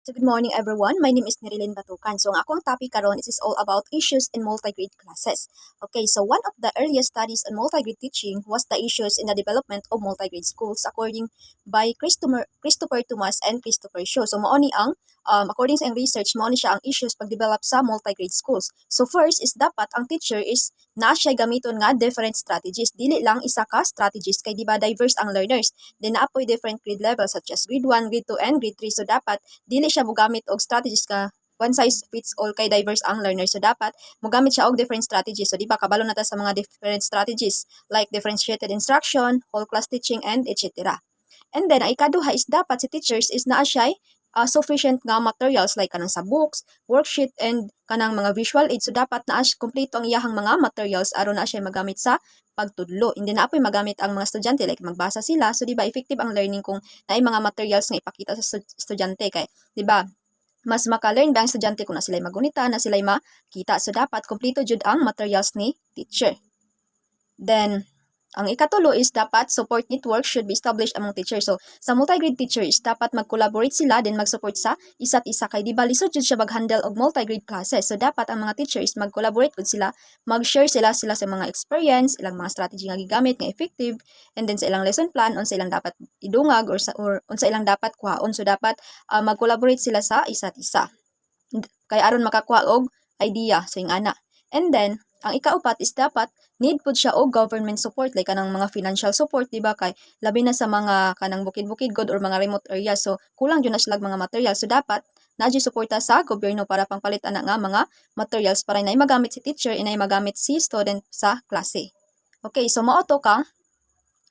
So good morning everyone. My name is Nerilyn Batukan. So ang akong topic karon is all about issues in multi-grade classes. Okay, so one of the earliest studies on multi-grade teaching was the issues in the development of multi-grade schools according by Christopher Thomas and Christopher Shaw. So mao ni ang according sa ang research, mao ni siya ang issues pag-develop sa multi-grade schools. So first is dapat ang teacher is na siya gamiton nga different strategies. Dili lang isa ka strategies kay di ba diverse ang learners. Then naapoy different grade levels such as grade 1, grade 2 and grade 3. So dapat dili siya mogamit og strategies ka one size fits all kay diverse ang learner. So dapat mogamit siya og different strategies. So di ba kabalo na ta sa mga different strategies like differentiated instruction, whole class teaching and etc. And then ang ikaduha is dapat si teachers is naa siya sufficient nga materials like kanang sa books, worksheet and kanang mga visual aids. So dapat naa siya kompleto ang iyahang mga materials aron na siya magamit sa pagtudlo. Hindi na apoy magamit ang mga estudyante like magbasa sila. So di ba effective ang learning kung naay mga materials nga ipakita sa estudyante kay di ba mas maka-learn ba ang estudyante kung na sila'y magunita, na sila'y makita. So dapat kompleto jud ang materials ni teacher. Then ang ikatulo is dapat support network should be established among teachers. So, sa multi-grade teachers, dapat mag-collaborate sila din mag-support sa isa't isa kay di ba lisod jud siya mag-handle og multi-grade classes. So, dapat ang mga teachers mag-collaborate gud sila, mag-share sila sa mga experience, ilang mga strategy nga gigamit nga effective, and then sa ilang lesson plan unsa ilang dapat idungag or unsa ilang dapat kuhaon. So, dapat mag-collaborate sila sa isa't isa. Kay aron makakuha og idea sa ingana. And then, ang ikaupat is dapat need pud siya og government support like kanang mga financial support di ba kay labi na sa mga kanang bukid-bukid god or mga remote areas so kulang jud na sila mga material so dapat naadyo suporta sa gobyerno para pangpalit ana nga mga materials para inay magamit si teacher inay magamit si student sa klase. Okay, so mao to ka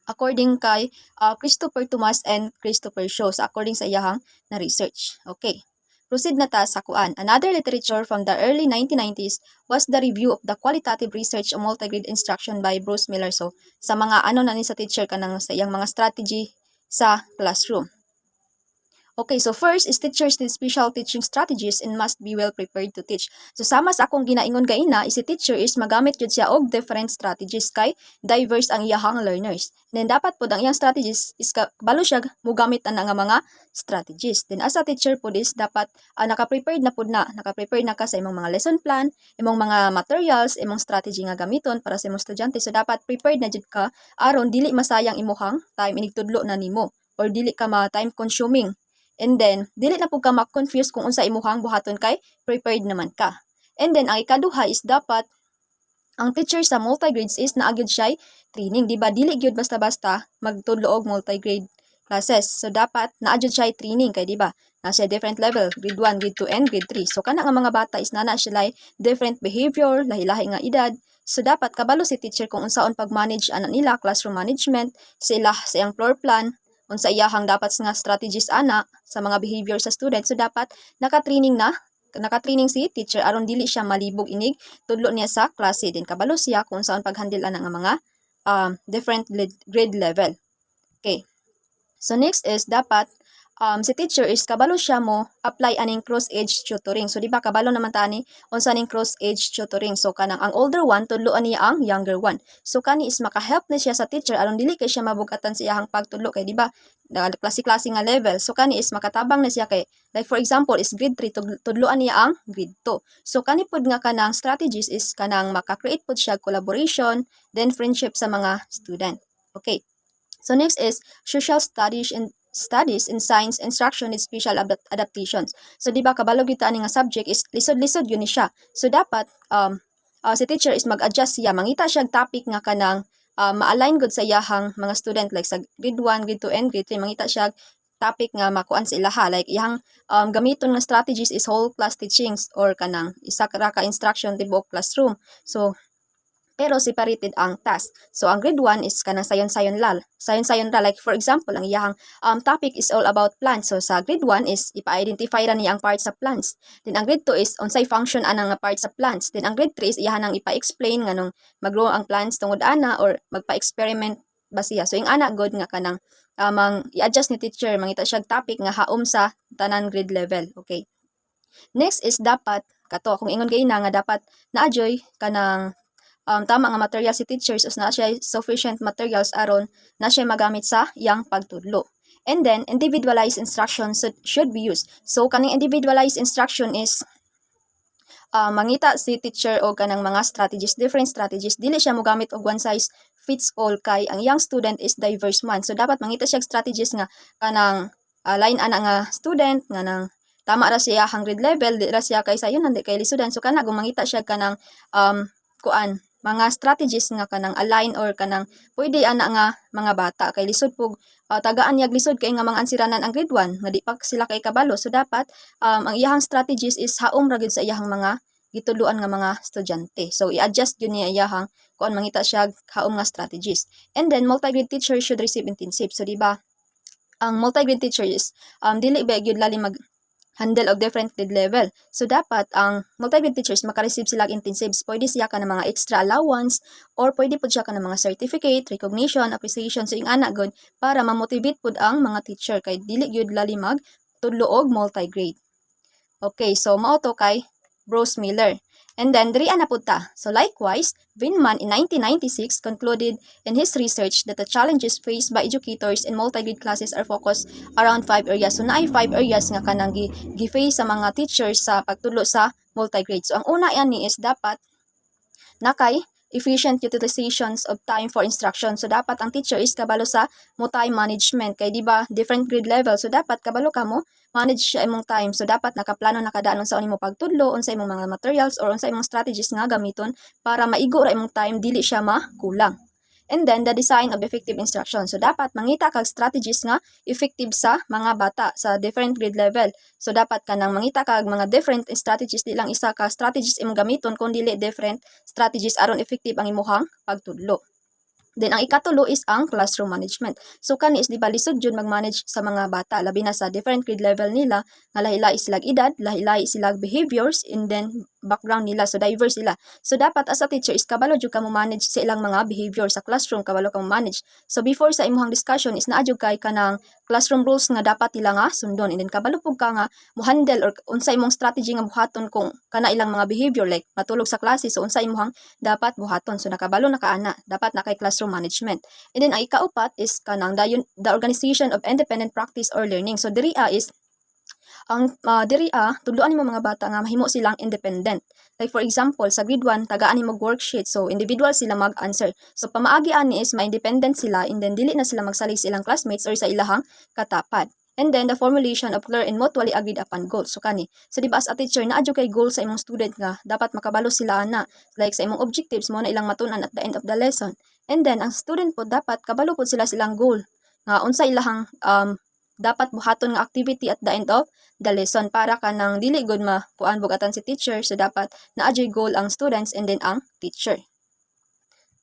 according kay Christopher Thomas and Christopher Shaw according sa iyahang na research. Okay. Proceed na ta sa kuan. Another literature from the early 1990s was the review of the qualitative research on multi-grade instruction by Bruce Miller. So, sa mga ano na ni sa teacher kanang sa iyang mga strategy sa classroom. Okay, so first is teachers need special teaching strategies and must be well prepared to teach. So sama sa akong ginaingon gaina, is si teacher is magamit jud siya og different strategies kay diverse ang iyahang learners. Then dapat pud ang iyang strategies is kabalo siya mogamit ana nga mga strategies. Then as a teacher pud is dapat naka-prepared na ka sa imong mga lesson plan, imong mga materials, imong strategy nga gamiton para sa imong estudyante. So dapat prepared na jud ka aron dili masayang imuhang time inigtudlo na nimo or dili ka ma-time consuming. And then, dili na po ka ma-confuse kung unsa imuhang buhaton kay prepared naman ka. And then, ang ikaduha is dapat ang teacher sa multi-grades is naagyod siya training. Diba? Dili gyud basta-basta magtudlo og multi-grade classes. So, dapat naagyod siya training kay diba? Na siya different level, grade 1, grade 2, and grade 3. So, kana nga mga bata is na sila different behavior, lahi-lahi nga edad. So, dapat kabalo si teacher kung unsaon pag-manage ana nila, classroom management, sila sa iyang floor plan, unsa iyahang dapat nga strategies ana sa mga behavior sa student. So dapat naka-training si teacher aron dili siya malibog inig tudlo niya sa klase din kabalo siya kung saan pag-handle ana nga mga different grade level. Okay. So next is dapat si teacher is kabalo siya mo apply aning cross-age tutoring. So di ba kabalo naman tani unsa ning cross-age tutoring. So kanang ang older one tudloan niya ang younger one. So kani is maka-help na siya sa teacher aron dili kay siya mabugatan sa iyang pagtudlo kay di ba klase-klase nga level. So kani is makatabang na siya kay like for example is grade 3 tudloan niya ang grade 2. So kani pud nga kanang strategies is kanang maka-create pud siya collaboration then friendship sa mga student. Okay. So next is social studies in science instruction with special adaptations. So di ba kabalo gyud ani nga subject is lisod-lisod yun ni siya. So dapat si teacher is mag-adjust siya mangita siya topic nga kanang ma-align gud sa iyahang mga student like sa grade 1, grade 2 and grade 3 mangita siya topic nga makuan sa ilaha like iyang gamiton nga strategies is whole class teachings or kanang isa ka instruction tibuok classroom. So pero separated ang task. So, ang grade 1 is kanang sayon-sayon ra. Like, for example, ang iyahang topic is all about plants. So, sa grade 1 is ipa-identify ra niya ang parts sa plants. Then, ang grade 2 is unsay function anang nga parts sa plants. Then, ang grade 3 is iyahan ang ipa-explain nga nung mag-grow ang plants tungod ana or magpa-experiment ba siya. So, yung ana good nga kanang i-adjust ni teacher, mangita siya topic nga haom sa tanan grade level. Okay. Next is dapat, kato, kung ingon gay na nga dapat na-adjoy kanang tama nga material si teachers us na siya sufficient materials aron na siya magamit sa iyang pagtudlo. And then individualized instruction should be used. So kaning individualized instruction is mangita si teacher o kanang mga strategies, different strategies. Dili siya mogamit og one size fits all kay ang young student is diverse man. So dapat mangita siya strategies nga kanang line ana nga student nga nang tama ra siya hang grade level, di ra siya kay sayon hindi kay lisudan. So kana gumangita siya kanang kuan mga strategies nga kanang align or kanang pwede ana nga mga bata kay lisod pug tagaan yag lisod kay nga mga ansiranan ang grade 1 nga di pa sila kay kabalo. So dapat ang iyahang strategies is haom ra gyud sa iyahang mga gituluan nga mga estudyante. So i-adjust yun niya iyahang kuan mangita siya haom nga strategies. And then multi-grade teacher should receive intensive. So di ba ang multi-grade teacher is dili ba gyud lalim mag handle of different grade level. So, dapat ang multi-grade teachers makareceive sila intensives. Pwede siya ka ng mga extra allowance or pwede po siya ka ng mga certificate, recognition, appreciation. So, yung anak good para ma-motivate po ang mga teacher kay dili gyud lali mag tudlo og multi-grade. Okay, so mao to kay Bruce Miller. And then, diri na po ta. So, likewise, Vinman in 1996 concluded in his research that the challenges faced by educators in multi-grade classes are focused around 5 areas. So, naay 5 areas nga kanang gi-face sa mga teachers sa pagtudlo sa multi-grade. So, ang una yan ni is dapat nakay efficient utilizations of time for instruction. So, dapat ang teacher is kabalo sa mo time management. Kay di ba different grade level. So, dapat kabalo ka mo manage siya imong time. So, dapat nakaplano nakadaan unsa imong pagtudlo, unsa imong mga materials, or unsa imong strategies nga gamiton para maigo ra imong time, dili siya makulang. And then, the design of effective instruction. So, dapat mangita kag strategies nga effective sa mga bata sa different grade level. So, dapat ka nang mangita kag mga different strategies, di lang isa ka strategies imong gamiton, kundi different strategies aron effective ang imuhang pagtudlo. Then, ang ikatulo is ang classroom management. So, kani is di ba lisod jud mag-manage sa mga bata, labi na sa different grade level nila, nga lahi-lahi silang edad, lahi-lahi silang behaviors, and then background nila, so diverse sila. So, dapat as a teacher is kabalo jud ka mo manage sa ilang mga behavior sa classroom, kabalo ka mo manage. So, before sa imuhang discussion is naa jud kay kanang classroom rules nga dapat nila nga sundon, and then kabalo pug ka nga mo handle or unsa imong strategy nga buhaton kung kana ilang mga behavior like matulog sa klase, so unsa imong dapat buhaton. So, nakabalo na kaana, dapat na kay classroom management. And then ang ikaupat is kanang the organization of independent practice or learning. So diri is ang tudloan nimo mga bata nga mahimo silang independent. Like for example, sa grade 1 tagaan nimo worksheet. So individual sila mag-answer. So pamaagi ani is ma-independent sila, and then dili na sila magsalig sa ilang classmates or sa ilahang katapat. And then, the formulation of clear and mutually agreed upon goals. So, kani. So, di ba as a teacher, naadyo kay goals sa imong student nga, dapat makabalo sila na. Like, sa imong objectives mo na ilang matunan at the end of the lesson. And then, ang student po, dapat kabalo po sila silang goal. Nga, unsa ilahang dapat buhaton nga activity at the end of the lesson para ka nang dili good makuan bugatan si teacher. So, dapat naadyo goal ang students and then ang teacher.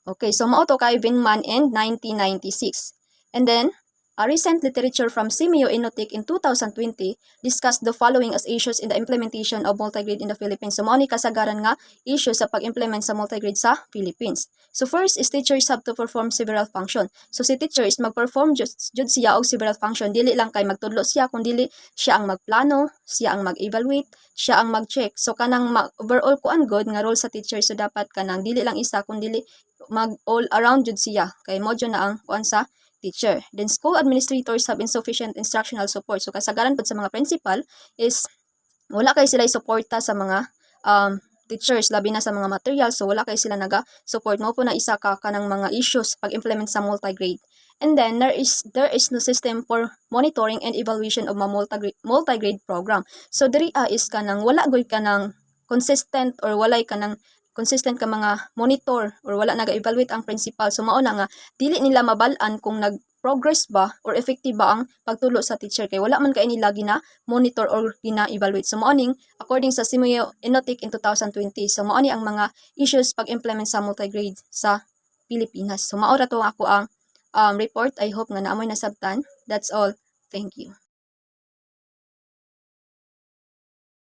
Okay, so mao to kay Vinman in 1996. And then, a recent literature from Simeo Inotik in 2020 discussed the following as issues in the implementation of multigrade in the Philippines. So, mao ni kasagaran nga issues sa pag-implement sa multigrade sa Philippines. So, first is teachers have to perform several function. So, si teacher is mag-perform jud siya og several function. Dili lang kay magtudlo siya, kung dili siya ang magplano, siya ang mag-evaluate, siya ang mag-check. So, kanang overall kuan good nga role sa teacher. So, dapat kanang dili lang isa, kung dili mag all around jud siya. Kay mo na ang kuan sa teacher. Then, school administrators have insufficient instructional support. So, kasagaran po sa mga principal is wala kay sila suporta sa mga teachers, labi na sa mga materials. So, wala kay sila naga-support mo po na isa ka kanang mga issues pag-implement sa multigrade. And then, there is no system for monitoring and evaluation of multigrade program. So, diri is kanang wala goy kanang consistent or walay kanang consistent ka mga monitor or wala naga-evaluate ang principal. So, mao na nga, dili nila mabalaan kung nag-progress ba or effective ba ang pagtulo sa teacher. Kay wala man kay nila gina-monitor or gina-evaluate. So, maoning, according sa Simeo Inotik in 2020, so maoni ang mga issues pag-implement sa multigrade sa Pilipinas. So, maora to ako ang report. I hope nga naamoy nasabtan. That's all. Thank you.